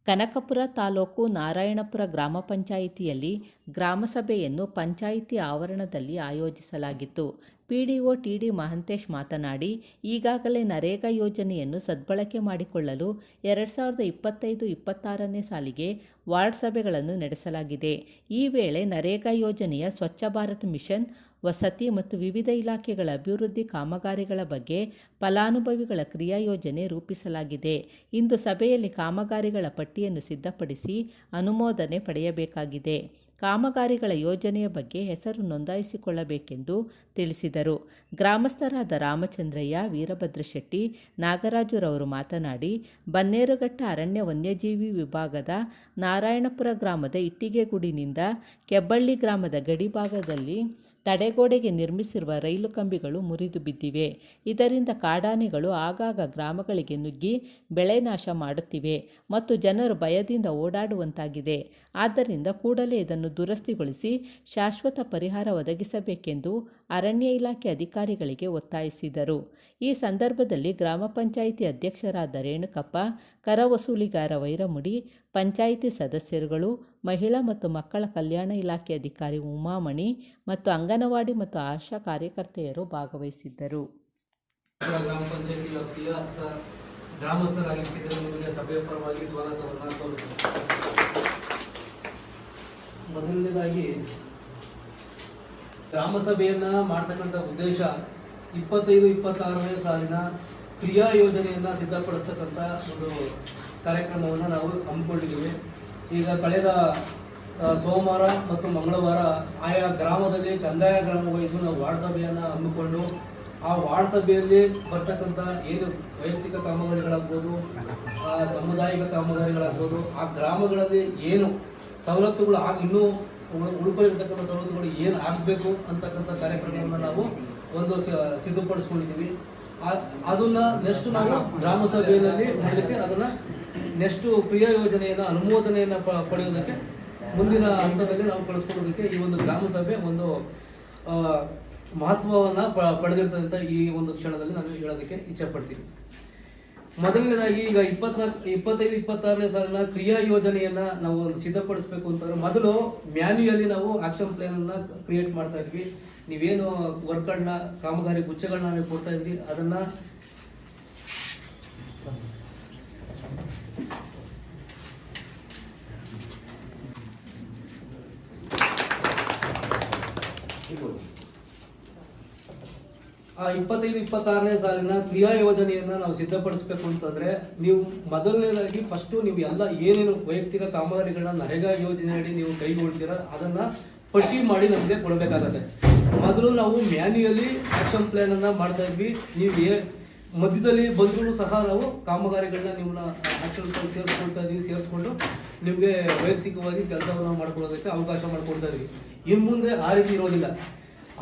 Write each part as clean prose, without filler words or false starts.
ಕನಕಪುರ ತಾಲೂಕು ನಾರಾಯಣಪುರ ಗ್ರಾಮ ಪಂಚಾಯಿತಿಯಲ್ಲಿ ಗ್ರಾಮಸಭೆಯನ್ನು ಪಂಚಾಯಿತಿ ಆವರಣದಲ್ಲಿ ಆಯೋಜಿಸಲಾಗಿತ್ತು. ಪಿಡಿಒ ಟಿಡಿ ಮಹಂತೇಶ್ ಮಾತನಾಡಿ, ಈಗಾಗಲೇ ನರೇಗಾ ಯೋಜನೆಯನ್ನು ಸದ್ಬಳಕೆ ಮಾಡಿಕೊಳ್ಳಲು 2025-26ನೇ ಸಾಲಿಗೆ ವಾರ್ಡ್ ಸಭೆಗಳನ್ನು ನಡೆಸಲಾಗಿದೆ. ಈ ವೇಳೆ ನರೇಗಾ ಯೋಜನೆಯ ಸ್ವಚ್ಛ ಭಾರತ್ ಮಿಷನ್, ವಸತಿ ಮತ್ತು ವಿವಿಧ ಇಲಾಖೆಗಳ ಅಭಿವೃದ್ಧಿ ಕಾಮಗಾರಿಗಳ ಬಗ್ಗೆ ಫಲಾನುಭವಿಗಳ ಕ್ರಿಯಾಯೋಜನೆ ರೂಪಿಸಲಾಗಿದೆ. ಇಂದು ಸಭೆಯಲ್ಲಿ ಕಾಮಗಾರಿಗಳ ಪಟ್ಟಿಯನ್ನು ಸಿದ್ಧಪಡಿಸಿ ಅನುಮೋದನೆ ಪಡೆಯಬೇಕಾಗಿದೆ. ಕಾಮಗಾರಿಗಳ ಯೋಜನೆಯ ಬಗ್ಗೆ ಹೆಸರು ನೋಂದಾಯಿಸಿಕೊಳ್ಳಬೇಕೆಂದು ತಿಳಿಸಿದರು. ಗ್ರಾಮಸ್ಥರಾದ ರಾಮಚಂದ್ರಯ್ಯ, ವೀರಭದ್ರಶೆಟ್ಟಿ, ನಾಗರಾಜುರವರು ಮಾತನಾಡಿ, ಬನ್ನೇರುಘಟ್ಟ ಅರಣ್ಯ ವನ್ಯಜೀವಿ ವಿಭಾಗದ ನಾರಾಯಣಪುರ ಗ್ರಾಮದ ಇಟ್ಟಿಗೆಗುಡಿನಿಂದ ಕೆಬ್ಬಳ್ಳಿ ಗ್ರಾಮದ ಗಡಿಭಾಗದಲ್ಲಿ ತಡೆಗೋಡೆಗೆ ನಿರ್ಮಿಸಿರುವ ರೈಲು ಕಂಬಿಗಳು ಮುರಿದು ಬಿದ್ದಿವೆ. ಇದರಿಂದ ಕಾಡಾನೆಗಳು ಆಗಾಗ ಗ್ರಾಮಗಳಿಗೆ ನುಗ್ಗಿ ಬೆಳೆ ನಾಶ ಮಾಡುತ್ತಿವೆ ಮತ್ತು ಜನರು ಭಯದಿಂದ ಓಡಾಡುವಂತಾಗಿದೆ. ಆದ್ದರಿಂದ ಕೂಡಲೇ ಇದನ್ನು ದುರಸ್ತಿಗೊಳಿಸಿ ಶಾಶ್ವತ ಪರಿಹಾರ ಒದಗಿಸಬೇಕೆಂದು ಅರಣ್ಯ ಇಲಾಖೆ ಅಧಿಕಾರಿಗಳಿಗೆ ಒತ್ತಾಯಿಸಿದರು. ಈ ಸಂದರ್ಭದಲ್ಲಿ ಗ್ರಾಮ ಪಂಚಾಯಿತಿ ಅಧ್ಯಕ್ಷರಾದ ರೇಣುಕಪ್ಪ, ಕರ ವಸೂಲಿಗಾರ ವೈರಮುಡಿ, ಪಂಚಾಯಿತಿ ಸದಸ್ಯರುಗಳು, ಮಹಿಳಾ ಮತ್ತು ಮಕ್ಕಳ ಕಲ್ಯಾಣ ಇಲಾಖೆ ಅಧಿಕಾರಿ ಉಮಾಮಣಿ ಮತ್ತು ಅಂಗನವಾಡಿ ಮತ್ತು ಆಶಾ ಕಾರ್ಯಕರ್ತೆಯರು ಭಾಗವಹಿಸಿದ್ದರು. ಗ್ರಾಮ ಪಂಚಾಯಿತಿ ವ್ಯಾಪ್ತಿಯ ಗ್ರಾಮಸ್ಥರಾಗಿಸಿದರೆ ನಿಮಗೆ ಸಭೆಯ ಪರವಾಗಿ ಸ್ವಾಗತವನ್ನು ಕೋರುತ್ತೇನೆ. ಮೊದಲನೇದಾಗಿ ಗ್ರಾಮ ಸಭೆಯನ್ನ ಮಾಡ್ತಕ್ಕಂಥ ಉದ್ದೇಶ 25-26ನೇ ಸಾಲಿನ ಕ್ರಿಯಾ ಯೋಜನೆಯನ್ನ ಸಿದ್ಧಪಡಿಸ್ತಕ್ಕಂಥ ಒಂದು ಕಾರ್ಯಕ್ರಮವನ್ನು ನಾವು ಹಮ್ಮಿಕೊಂಡಿದ್ದೀವಿ. ಈಗ ಕಳೆದ ಸೋಮವಾರ ಮತ್ತು ಮಂಗಳವಾರ ಆಯಾ ಗ್ರಾಮದಲ್ಲಿ ಕಂದಾಯ ಗ್ರಾಮ ವಹಿಸಿ ನಾವು ವಾರ್ಡ್ ಸಭೆಯನ್ನು ಹಮ್ಮಿಕೊಂಡು ಆ ವಾರ್ಡ್ ಸಭೆಯಲ್ಲಿ ಬರ್ತಕ್ಕಂಥ ಏನು ವೈಯಕ್ತಿಕ ಕಾಮಗಾರಿಗಳಾಗ್ಬೋದು, ಸಾಮುದಾಯಿಕ ಕಾಮಗಾರಿಗಳಾಗ್ಬೋದು, ಆ ಗ್ರಾಮಗಳಲ್ಲಿ ಏನು ಸವಲತ್ತುಗಳು ಇನ್ನೂ ಉಳ್ಕೊಂಡಿರ್ತಕ್ಕಂಥ ಸವಲತ್ತುಗಳು ಏನು ಆಗಬೇಕು ಅಂತಕ್ಕಂಥ ಕಾರ್ಯಕ್ರಮವನ್ನು ನಾವು ಒಂದು ಸಿದ್ಧಪಡಿಸ್ಕೊಂಡಿದ್ದೀವಿ. ಅದನ್ನ ನೆಕ್ಸ್ಟ್ ನಾವು ಗ್ರಾಮ ಸಭೆಯಲ್ಲಿ ಮಂಡಿಸಿ ಅದನ್ನ ನೆಕ್ಸ್ಟ್ ಕ್ರಿಯಾ ಯೋಜನೆಯನ್ನು ಅನುಮೋದನೆಯನ್ನು ಪಡೆಯೋದಕ್ಕೆ ಮುಂದಿನ ಹಂತದಲ್ಲಿ ನಾವು ಕಳಿಸ್ಕೊಡೋದಕ್ಕೆ ಈ ಒಂದು ಗ್ರಾಮ ಸಭೆ ಒಂದು ಮಹತ್ವವನ್ನು ಪಡೆದಿರ್ತದೆ ಅಂತ ಈ ಒಂದು ಕ್ಷಣದಲ್ಲಿ ನಾನು ಹೇಳೋದಕ್ಕೆ ಇಚ್ಛೆ ಪಡ್ತೀನಿ. ಮೊದಲನೇದಾಗಿ ಈಗ 25-26ನೇ ಸಾಲಿನ ಕ್ರಿಯಾ ಯೋಜನೆಯನ್ನ ನಾವು ಸಿದ್ಧಪಡಿಸಬೇಕು ಅಂತಂದ್ರೆ ಮೊದಲು ಮ್ಯಾನ್ಯುಯಲಿ ನಾವು ಆಕ್ಷನ್ ಪ್ಲಾನ್ ಅನ್ನ ಕ್ರಿಯೇಟ್ ಮಾಡ್ತಾ ಇದ್ವಿ. ನೀವೇನು ವರ್ಕ್ಗಳನ್ನ ಕಾಮಗಾರಿ ಗುಚ್ಚಗಳನ್ನ ನಾವು ಕೊಡ್ತಾ ಇದ್ರಿ ಅದನ್ನ ಆ 25-26ನೇ ಸಾಲಿನ ಕ್ರಿಯಾ ಯೋಜನೆಯನ್ನ ನಾವು ಸಿದ್ಧಪಡಿಸಬೇಕು ಅಂತಂದ್ರೆ ನೀವು ಮೊದಲನೇದಾಗಿ ಫಸ್ಟ್ ನೀವು ಎಲ್ಲ ಏನೇನು ವೈಯಕ್ತಿಕ ಕಾಮಗಾರಿಗಳನ್ನ ನರೇಗಾ ಯೋಜನೆಯಡಿ ನೀವು ಕೈಗೊಳ್ತೀರ ಅದನ್ನ ಪಟ್ಟಿ ಮಾಡಿ ನಮಗೆ ಕೊಡಬೇಕಾಗತ್ತೆ. ಮೊದಲು ನಾವು ಮ್ಯಾನ್ಯುಯಲಿ ಆಕ್ಷನ್ ಪ್ಲಾನ್ ಅನ್ನ ಮಾಡ್ತಾ ಇದ್ವಿ. ನೀವು ಮಧ್ಯದಲ್ಲಿ ಬಂದರೂ ಸಹ ನಾವು ಕಾಮಗಾರಿಗಳನ್ನ ನಿಮ್ಮನ್ನ ಆಕ್ಷನ್ ಪ್ಲಾನ್ ಸೇರಿಸ್ಕೊಂಡು ನಿಮಗೆ ವೈಯಕ್ತಿಕವಾಗಿ ಕೆಲಸವನ್ನು ಮಾಡ್ಕೊಳ್ಳೋದಕ್ಕೆ ಅವಕಾಶ ಮಾಡಿಕೊಡ್ತಾ ಇದ್ವಿ. ಇನ್ನು ಮುಂದೆ ಆ ರೀತಿ ಇರೋದಿಲ್ಲ.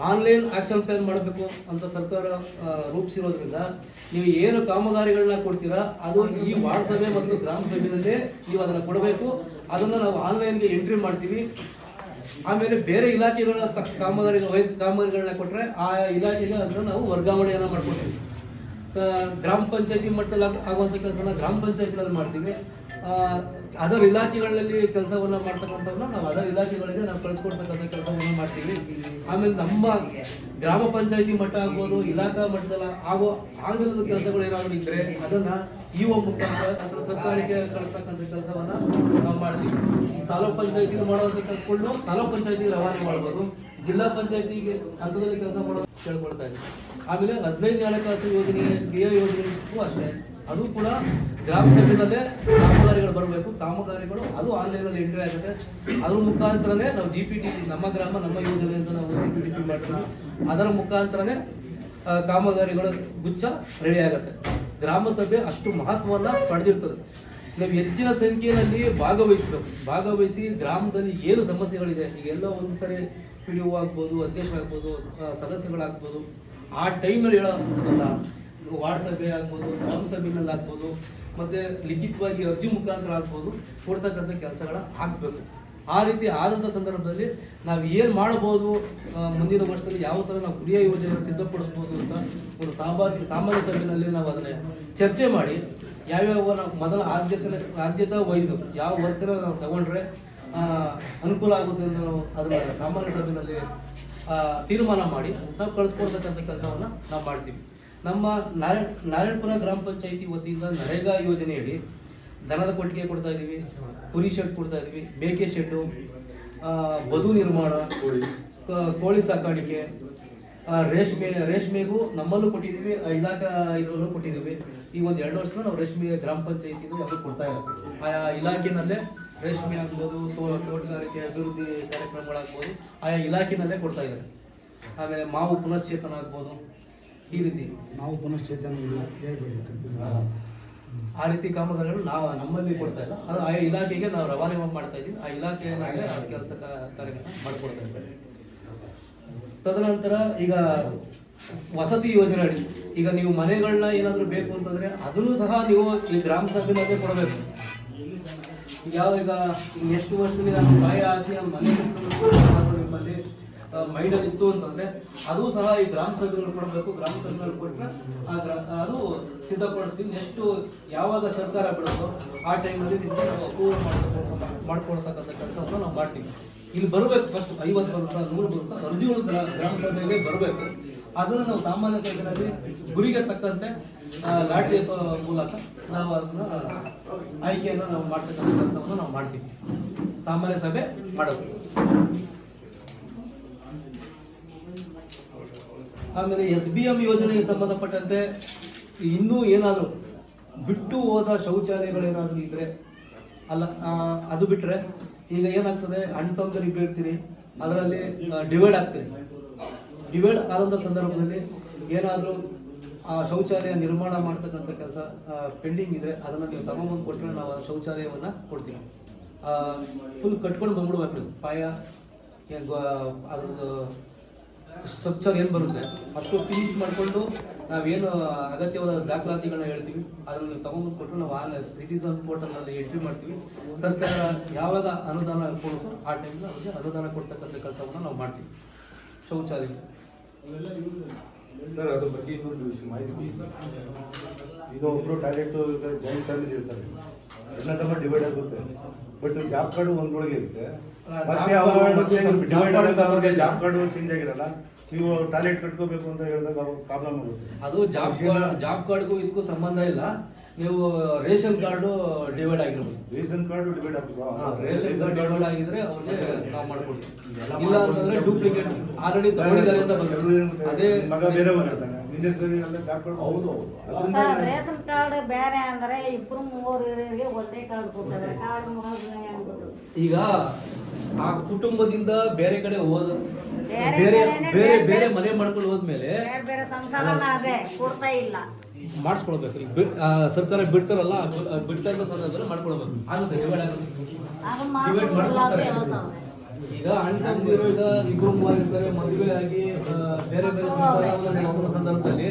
ಆನ್ಲೈನ್ ಆಕ್ಷನ್ ಪ್ಲಾನ್ ಮಾಡಬೇಕು ಅಂತ ಸರ್ಕಾರ ರೂಪಿಸಿರೋದ್ರಿಂದ ನೀವು ಏನು ಕಾಮಗಾರಿಗಳನ್ನ ಕೊಡ್ತೀರಾ ಅದು ಈ ವಾರ್ಡ್ ಸಭೆ ಮತ್ತು ಗ್ರಾಮ ಸಭೆಯಲ್ಲೇ ನೀವು ಅದನ್ನ ಕೊಡಬೇಕು. ಅದನ್ನ ನಾವು ಆನ್ಲೈನ್ಗೆ ಎಂಟ್ರಿ ಮಾಡ್ತೀವಿ. ಆಮೇಲೆ ಬೇರೆ ಇಲಾಖೆಗಳ ಕಾಮಗಾರಿಗಳನ್ನ ಕೊಟ್ಟರೆ ಆ ಇಲಾಖೆಗೆ ಅದನ್ನ ನಾವು ವರ್ಗಾವಣೆಯನ್ನ ಮಾಡ್ಕೊಡ್ತೀವಿ. ಗ್ರಾಮ ಪಂಚಾಯತಿ ಮಟ್ಟದಲ್ಲಿ ಆಗುವಂಥ ಕೆಲಸನ ಗ್ರಾಮ ಪಂಚಾಯತಿಗಳಲ್ಲಿ ಮಾಡ್ತೀವಿ. ಅದರ್ ಇಲಾಖೆಗಳಲ್ಲಿ ಕೆಲಸವನ್ನ ಮಾಡ್ತಕ್ಕಂಥವ್ರನ್ನ ನಾವು ಅದರ್ ಇಲಾಖೆಗಳಿಗೆ ನಾವು ಕಳಿಸ್ಕೊಡ್ತಕ್ಕಂಥ ಕೆಲಸವನ್ನ ಮಾಡ್ತೀವಿ. ಆಮೇಲೆ ನಮ್ಮ ಗ್ರಾಮ ಪಂಚಾಯತಿ ಮಟ್ಟ ಆಗ್ಬೋದು, ಇಲಾಖಾ ಮಟ್ಟದಲ್ಲಿ ಆಗದ ಕೆಲಸಗಳು ಏನಾದ್ರು ಇದ್ರೆ ಅದನ್ನ ಇಒ ಮುಖಾಂತರ ಅಥವಾ ಸರ್ಕಾರಕ್ಕೆ ಕಳಿಸ್ತಕ್ಕಂಥ ಕೆಲಸವನ್ನ ನಾವು ಮಾಡ್ತೀವಿ. ತಾಲೂಕ್ ಪಂಚಾಯತಿ ಮಾಡುವಂಥ ಕೆಲಸಗಳನ್ನು ತಾಲೂಕ್ ಪಂಚಾಯತಿಗೆ ರವಾನೆ ಮಾಡ್ಬೋದು. ಜಿಲ್ಲಾ ಪಂಚಾಯತಿಗೆ ಹಂತದಲ್ಲಿ ಕೆಲಸ ಮಾಡೋದು ಕೇಳ್ಕೊಳ್ತಾ ಇದ್ದೀವಿ. ಆಮೇಲೆ 15 ಹಣಕಾಸು ಯೋಜನೆ ಕ್ರಿಯಾ ಯೋಜನೆಗೂ ಅಷ್ಟೇ, ಅದು ಕೂಡ ಗ್ರಾಮ ಸಭೆಯಲ್ಲೇ ಕಾಮಗಾರಿಗಳು ಬರಬೇಕು. ಕಾಮಗಾರಿಗಳು ಅದು ಆನ್ಲೈನಲ್ಲಿ ಎಂಟ್ರಿ ಆಗುತ್ತೆ. ಅದ್ರ ಮುಖಾಂತರನೇ ನಾವು GPT ನಮ್ಮ ಗ್ರಾಮ ನಮ್ಮ ಯೋಜನೆ ಅಂತ ನಾವು GPT ಮಾಡ್ತೀವಿ. ಅದರ ಮುಖಾಂತರನೇ ಕಾಮಗಾರಿಗಳ ಗುಚ್ಛ ರೆಡಿ ಆಗುತ್ತೆ. ಗ್ರಾಮ ಸಭೆ ಅಷ್ಟು ಮಹತ್ವವನ್ನು ಪಡೆದಿರ್ತದೆ. ನಾವು ಹೆಚ್ಚಿನ ಸಂಖ್ಯೆಯಲ್ಲಿ ಭಾಗವಹಿಸಿ ಗ್ರಾಮದಲ್ಲಿ ಏನು ಸಮಸ್ಯೆಗಳಿದೆ ಈಗೆಲ್ಲ ಒಂದು ಸರಿ PDO ಆಗ್ಬೋದು, ಅಧ್ಯಕ್ಷರಾಗ್ಬೋದು, ಸದಸ್ಯಗಳಾಗ್ಬೋದು, ಆ ಟೈಮಲ್ಲಿ ಹೇಳೋಲ್ಲ. ವಾರ್ಡ್ ಸಭೆ ಆಗ್ಬೋದು, ಗ್ರಾಮ ಸಭೆಯಲ್ಲಿ ಆಗ್ಬೋದು, ಮತ್ತೆ ಲಿಖಿತವಾಗಿ ಅರ್ಜಿ ಮುಖಾಂತರ ಆಗ್ಬೋದು, ಕೊಡ್ತಕ್ಕಂಥ ಕೆಲಸಗಳ ಆಗಬೇಕು. ಆ ರೀತಿ ಆದಂಥ ಸಂದರ್ಭದಲ್ಲಿ ನಾವು ಏನು ಮಾಡ್ಬೋದು, ಮುಂದಿನ ವರ್ಷದಲ್ಲಿ ಯಾವ ಥರ ನಾವು ಕ್ರಿಯಾ ಯೋಜನೆಯನ್ನು ಸಿದ್ಧಪಡಿಸ್ಬೋದು ಅಂತ ಒಂದು ಸಾಮಾನ್ಯ ಸಭೆಯಲ್ಲಿ ನಾವು ಅದನ್ನ ಚರ್ಚೆ ಮಾಡಿ ಯಾವ್ಯಾವ ನಾವು ಮೊದಲ ಆದ್ಯತಾ ವೈಸು ಯಾವ ವರ್ಕನ್ನ ನಾವು ತಗೊಂಡ್ರೆ ಅನುಕೂಲ ಆಗುತ್ತೆ ಅಂತ ನಾವು ಅದನ್ನ ಸಾಮಾನ್ಯ ಸಭೆಯಲ್ಲಿ ತೀರ್ಮಾನ ಮಾಡಿ ನಾವು ಕಳಿಸ್ಕೊಡ್ತಕ್ಕಂಥ ಕೆಲಸವನ್ನು ನಾವು ಮಾಡ್ತೀವಿ. ನಮ್ಮ ನಾರಾಯಣಪುರ ಗ್ರಾಮ ಪಂಚಾಯಿತಿ ವತಿಯಿಂದ ನರೇಗಾ ಯೋಜನೆಯಡಿ ದನದ ಕೊಟ್ಟಿಗೆ ಕೊಡ್ತಾ ಇದ್ದೀವಿ, ಕುರಿ ಶೆಡ್ ಕೊಡ್ತಾ ಇದ್ದೀವಿ, ಮೇಕೆ ಶೆಡ್ಡು, ಬದು ನಿರ್ಮಾಣ, ಕೋಳಿ ಸಾಕಾಣಿಕೆ, ರೇಷ್ಮೆಗೂ ನಮ್ಮಲ್ಲೂ ಕೊಟ್ಟಿದ್ದೀವಿ, ಇಲಾಖಾ ಇದರಲ್ಲೂ ಕೊಟ್ಟಿದ್ದೀವಿ. ಈ ಒಂದು 2 ವರ್ಷದಿಂದ ನಾವು ರೇಷ್ಮೆ ಗ್ರಾಮ ಪಂಚಾಯಿತಿಗೂ ಯಾವುದು ಕೊಡ್ತಾ ಇದ್ದೀವಿ. ಆಯಾ ಇಲಾಖೆನಲ್ಲೇ ರೇಷ್ಮೆ ಆಗ್ಬೋದು, ತೋಟಗಾರಿಕೆ ಅಭಿವೃದ್ಧಿ ಕಾರ್ಯಕ್ರಮಗಳಾಗ್ಬೋದು, ಆಯಾ ಇಲಾಖೆನಲ್ಲೇ ಕೊಡ್ತಾ ಇದ್ದಾರೆ. ಆಮೇಲೆ ಮಾವು ಪುನಶ್ಚೇತನ ಆಗ್ಬೋದು, ಈ ರೀತಿ ನಾವು ಪುನಶ್ಚೇತನ ಇಲ್ಲ ಆ ರೀತಿ ಕಾಮಗಾರಿಗಳು ನಾವು ನಮ್ಮಲ್ಲಿ ಕೊಡ್ತಾ ಇಲ್ಲ, ಅದು ಆಯಾ ಇಲಾಖೆಗೆ ನಾವು ರವಾನೆ ಮಾಡ್ತಾ ಇದ್ದೀವಿ. ಆ ಇಲಾಖೆಯಲ್ಲೇ ಆ ಕೆಲಸ ಕಾರ್ಯಕ್ರಮ ಮಾಡಿಕೊಡ್ತಾ ಇದ್ದಾರೆ. ತದನಂತರ ಈಗ ವಸತಿ ಯೋಜನೆ ಅಡಿ ಈಗ ನೀವು ಮನೆಗಳನ್ನ ಏನಾದರೂ ಬೇಕು ಅಂತಂದ್ರೆ ಅದನ್ನು ಸಹ ನೀವು ಈ ಗ್ರಾಮ ಸಭೆನಲ್ಲೇ ಕೊಡಬೇಕು. ಈಗ ಎಷ್ಟು ವರ್ಷದಲ್ಲಿ ನಾನು ಬಾಯಿ ಹಾಕಿ ನಮ್ಮ ಮನೆ ನಿಮ್ಮಲ್ಲಿ ಮೈಂಡಲ್ಲಿ ಇತ್ತು ಅಂತಂದ್ರೆ ಅದು ಸಹ ಈ ಗ್ರಾಮ ಸಭೆಗಳು ಕೊಡಬೇಕು. ಗ್ರಾಮ ಸಭೆಗಳು ಕೊಟ್ಟರೆ ಅದು ಸಿದ್ಧಪಡಿಸ್ತೀವಿ. ಎಷ್ಟು ಯಾವಾಗ ಸರ್ಕಾರ ಬಿಡುತ್ತೋ ಆ ಟೈಮಲ್ಲಿ ನಿಮಗೆ ನಾವು ಅಪ್ರೂವಲ್ ಮಾಡ್ಕೊಳ್ತಕ್ಕಂಥ ಕೆಲಸವನ್ನು ನಾವು ಮಾಡ್ತೀವಿ. ಇಲ್ಲಿ ಬರಬೇಕು, ಫಸ್ಟ್ 50 ಬರುತ್ತಾ 100 ಬರುತ್ತಾ ಅರ್ಜಿಗಳು ಗ್ರಾಮ ಸಭೆಗೆ ಬರಬೇಕು. ಅದನ್ನು ನಾವು ಸಾಮಾನ್ಯ ಸಭೆಯಲ್ಲಿ ಗುರಿಗೆ ತಕ್ಕಂತೆ ಲಾಟರಿ ಮೂಲಕ ನಾವು ಅದನ್ನ ಆಯ್ಕೆಯನ್ನು ನಾವು ಮಾಡ್ತಕ್ಕಂಥ ಕೆಲಸವನ್ನು ನಾವು ಮಾಡ್ತೀವಿ. ಸಾಮಾನ್ಯ ಸಭೆ ಮಾಡೋದು. ಆಮೇಲೆ SBM ಯೋಜನೆಗೆ ಸಂಬಂಧಪಟ್ಟಂತೆ ಇನ್ನೂ ಏನಾದರೂ ಬಿಟ್ಟು ಹೋದ ಶೌಚಾಲಯಗಳೇನಾದರೂ ಇದ್ರೆ ಅಲ್ಲ, ಅದು ಬಿಟ್ಟರೆ ಈಗ ಏನಾಗ್ತದೆ, ಅಣ್ಣ ತಮ್ಮದರಿಗೆ ಬೀಳ್ತೀರಿ, ಅದರಲ್ಲಿ ಡಿವೈಡ್ ಆಗ್ತೀರಿ. ಡಿವೈಡ್ ಆದಂಥ ಸಂದರ್ಭದಲ್ಲಿ ಏನಾದರೂ ಆ ಶೌಚಾಲಯ ನಿರ್ಮಾಣ ಮಾಡ್ತಕ್ಕಂಥ ಕೆಲಸ ಪೆಂಡಿಂಗ್ ಇದ್ರೆ ಅದನ್ನು ನೀವು ತಗೊಂಬಂದು ಕೊಟ್ಟರೆ ನಾವು ಆ ಶೌಚಾಲಯವನ್ನು ಕೊಡ್ತೀವಿ. ಫುಲ್ ಕಟ್ಕೊಂಡು ಬಂದ್ಬಿಡ್ಬೇಕು ನೀವು. ಪಾಯ ಅದ್ರದ್ದು ಸ್ಟ್ರಕ್ಚರ್ ಏನು ಬರುತ್ತೆ ಅಷ್ಟು ಫಿನಿಶ್ ಮಾಡಿಕೊಂಡು ನಾವೇನು ಅಗತ್ಯವಾದ ದಾಖಲಾತಿಗಳನ್ನ ಹೇಳ್ತೀವಿ, ಅದನ್ನು ನೀವು ತಗೊಂಡ್ಬಂದು ಕೊಟ್ಟರೆ ನಾವು ಸಿಟಿಸನ್ ಪೋರ್ಟಲ್ನಲ್ಲಿ ಎಂಟ್ರಿ ಮಾಡ್ತೀವಿ. ಸರ್ಕಾರ ಯಾವಾಗ ಅನುದಾನ ಕೊಡುತ್ತೋ ಆ ಟೈಮ್ನ ಅವ್ರಿಗೆ ಅನುದಾನ ಕೊಡ್ತಕ್ಕಂಥ ಕೆಲಸವನ್ನು ನಾವು ಮಾಡ್ತೀವಿ. ಶೌಚಾಲಯ ಸರ್, ಅದ್ರ ಬಗ್ಗೆ ಇನ್ನೊಂದು ವಿಷಯ ಮಾಹಿತಿ. ಈಗ ಒಬ್ರು ಟಾಯ್ಲೆಟ್ ಜಾಯಿಂಟ್ ಫ್ಯಾಮಿಲಿ ಇರ್ತಾರೆ, ಎಲ್ಲ ತಮ್ಮ ಡಿವೈಡ್ ಆಗುತ್ತೆ. ಬಟ್ ಜಾಬ್ ಕಾರ್ಡ್ ಒಂದ್ರೊಳಗೆ ಇರುತ್ತೆ, ಮತ್ತೆ ಡಿವೈಡ್ ಆದಾಗ ಅವ್ರಿಗೆ ಜಾಬ್ ಕಾರ್ಡ್ ಚೇಂಜ್ ಆಗಿರಲ್ಲ. ನೀವು ಟಾಯ್ಲೆಟ್ ಕಟ್ಕೋಬೇಕು ಅಂತ ಹೇಳಿದಾಗ ಪ್ರಾಬ್ಲಮ್ ಆಗುತ್ತೆ. ಅದು ಜಾಬ್ ಕಾರ್ಡ್ಗೂ ಇದಕ್ಕೂ ಸಂಬಂಧ ಇಲ್ಲ. ನೀವು ರೇಷನ್ ಕಾರ್ಡು ಡಿವೈಡ್ ಆಗಿರ್ಬೋದು. ರೇಷನ್ ಕಾರ್ಡ್ ಡಿವೈಡ್ ಆಗ್ತದೆ. ರೇಷನ್ ಕಾರ್ಡ್ ಡಿವೈಡ್ ಆಗಿದ್ರೆ ಅವ್ರಿಗೆ ನಾವು ಮಾಡ್ಕೊಡ್ತೀವಿ. ಇಲ್ಲ ಅಂತಂದ್ರೆ ಡೂಪ್ಲಿಕೇಟ್ ಆಲ್ರೆಡಿ ತಗೊಂಡಿದ್ದಾರೆ ಅಂತ ಬಂದ್ರೆ ಅದೇ ಮಗ ಬೇರೆ ಬಂದಿರ್ತಾನೆ. ಹೌದು, ರೇಷನ್ ಕಾರ್ಡ್ ಬೇರೆ ಅಂದ್ರೆ 2-3 ಒಂದೇ ಕಾರ್ಡ್ ಕೊಡ್ತಾರೆ. ಕಾರ್ಡ್ ಈಗ ಆ ಕುಟುಂಬದಿಂದ ಬೇರೆ ಕಡೆ ಹೋದ ಬೇರೆ ಬೇರೆ ಬೇರೆ ಮನೆ ಮಾಡ್ಕೊಂಡು ಹೋದ್ಮೇಲೆ ಬೇರೆ ಸಂಸಾರನ ಅದೇ ಕೊಡ್ತಾ ಇಲ್ಲ, ಮಾಡಿಸ್ಕೊಳ್ಬೇಕು. ಸರ್ಕಾರ ಬಿಡ್ತಾರಲ್ಲ, ಬಿಟ್ಟಂತ ಸಂದರ್ಭದಲ್ಲಿ ಮಾಡ್ಕೊಳ್ಬೇಕು. ಆಗುತ್ತೆ, ಡಿವೈಡ್ ಆಗುತ್ತೆ, ಡಿವೈಡ್ ಮಾಡ್ಕೊಳ್ತಾರೆ. ಈಗ ಅಣ್ಣಿರೋ ಈಗ 2-3 ಇರ್ತಾರೆ, ಮದುವೆ ಆಗಿ ಬೇರೆ ಬೇರೆ ಸಂಸಾರವನ್ನು ನಡೆಸುವ ಸಂದರ್ಭದಲ್ಲಿ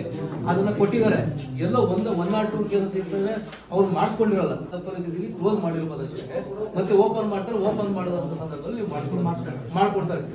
ಅದನ್ನ ಕೊಟ್ಟಿದ್ದಾರೆ. ಎಲ್ಲ 1 or 2 ಕೇಸಸ್ ಇರ್ತವೆ, ಅವ್ರು ಮಾಡಿಸ್ಕೊಂಡಿರಲ್ಲ. ಪರಿಸ್ಥಿತಿಲಿ ಕ್ಲೋಸ್ ಮಾಡಿರ್ಬೋದು ಅಷ್ಟೇ. ಮತ್ತೆ ಓಪನ್ ಮಾಡ್ತಾರೆ, ಓಪನ್ ಮಾಡೋದಂತ ಸಂದರ್ಭದಲ್ಲಿ ನೀವು ಮಾಡ್ಕೊಡ್ತಾರೆ.